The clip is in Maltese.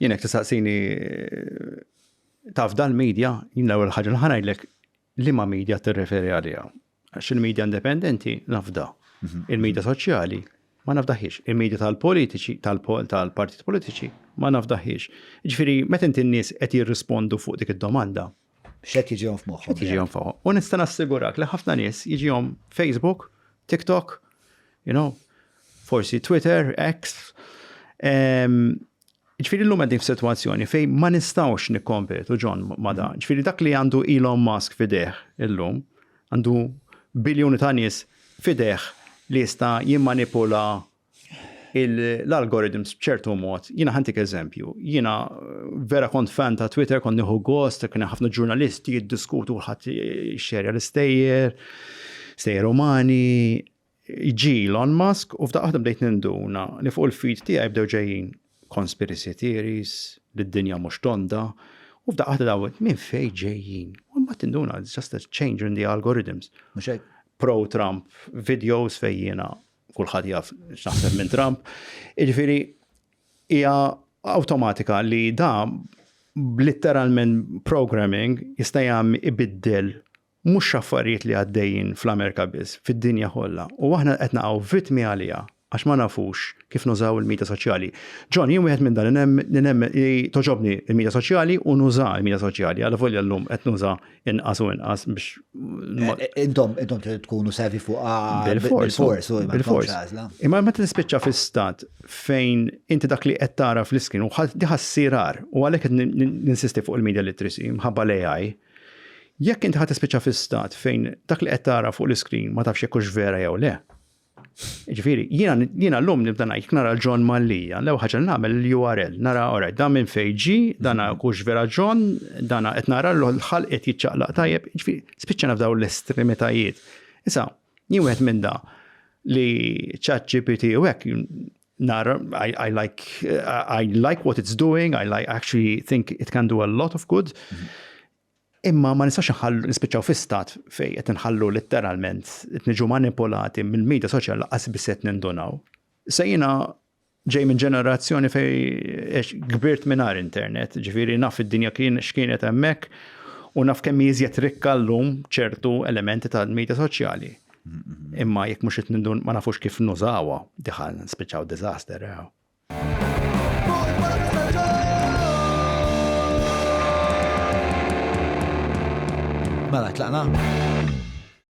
Jienek tistaqsini taf dal-medja, jina l ħaġa ħanajdlek li ma medja tirreferi għalija. Għax il-medja indipendenti nafda. Il-medja soċjali ma nafdaħiex. Il-medja tal-politiċi, tal-partit politiċi ma nafdaħiex. Ġifieri meta inti n-nies qed jirrispondu fuq dik id-domanda. X'qed jiġihom f'moħħhom. Qed jiġihom fuq. U nista' nassigurak li ħafna nies jiġihom Facebook, TikTok, forsi Twitter, X. Ġifieri llum qegħdin f'sitwazzjoni fejn ma nistgħux nikkompetu John ma dan. Ġifieri dak li għandu Elon Musk f'idejh illum, għandu biljuni ta' nies f'idejh li jista' jimmanipula l-algorithms b'ċertu mod. Jiena ħantik eżempju. Jiena vera kont fan ta' Twitter, kont nieħu gost, kien ħafna ġurnalisti jiddiskutu ħadd xerja l-istejjer, stejjer umani. Iġi Elon Musk u f'daqqa bdejt ninduna li fuq il-feed tiegħi bdew ġejjin conspiracy theories, li d-dinja mhux tonda, u f'daqqa dawet minn fejn ġejjin. U ma tinduna, it's just a change in the algorithms. Pro-Trump videos fejn jiena kulħadd jaf x'naħseb minn Trump. Jiġifieri hija awtomatika li da literalment programming jista' jagħmel ibiddel mhux affarijiet li għaddejjin fl-Amerika biss, fid-dinja kollha. U aħna qed naqgħu vittmi għaliha għax ma nafux kif nużaw il-medja soċjali. John, jien wieħed minn dan toġobni il-medja soċjali u nuża il-medja soċjali. Għal volja llum qed nuża inqas u inqas biex. Intom tkunu servi fuq bil-fors. Imma meta tispiċċa fis-stat fejn inti dak li qed tara fl-iskrin u diħa ssirar u għalhekk qed ninsisti fuq il-media literacy mħabba l-AI. Jekk inti ħadd tispiċċa fis-stat fejn dak li qed tara fuq l-iskrin ma tafx jekk hux vera jew le. Ġifieri, jiena llum nibda ngħid nara John Mallija, l-ewwel ħaġa nagħmel l-URL, nara alright, dan minn fejn ġi, dan hux vera John, dan qed nara l-ħalq qed jiċċaqlaq tajjeb, ġifieri spiċċa nafdaw l-estremitajiet. Issa, jien wieħed minn da li ChatGPT u hekk nara I like what it's doing, actually think it can do a lot of good. Imma ma nistax nispiċċaw fi-stat fejn qed inħallu letteralment qed niġu manipolati mill-medja soċjali laqas biss qed nindunaw. Se jiena ġej minn ġenerazzjoni fejn kbirt mingħajr internet, ġifieri naf id-dinja x'kienet hemmhekk u naf kemm iżjed rikka llum ċertu elementi tal-medja soċjali. Imma jekk mhux qed nindun ma nafux kif nużawha, diħal nispiċċaw diżaster. Mela, tlaqna?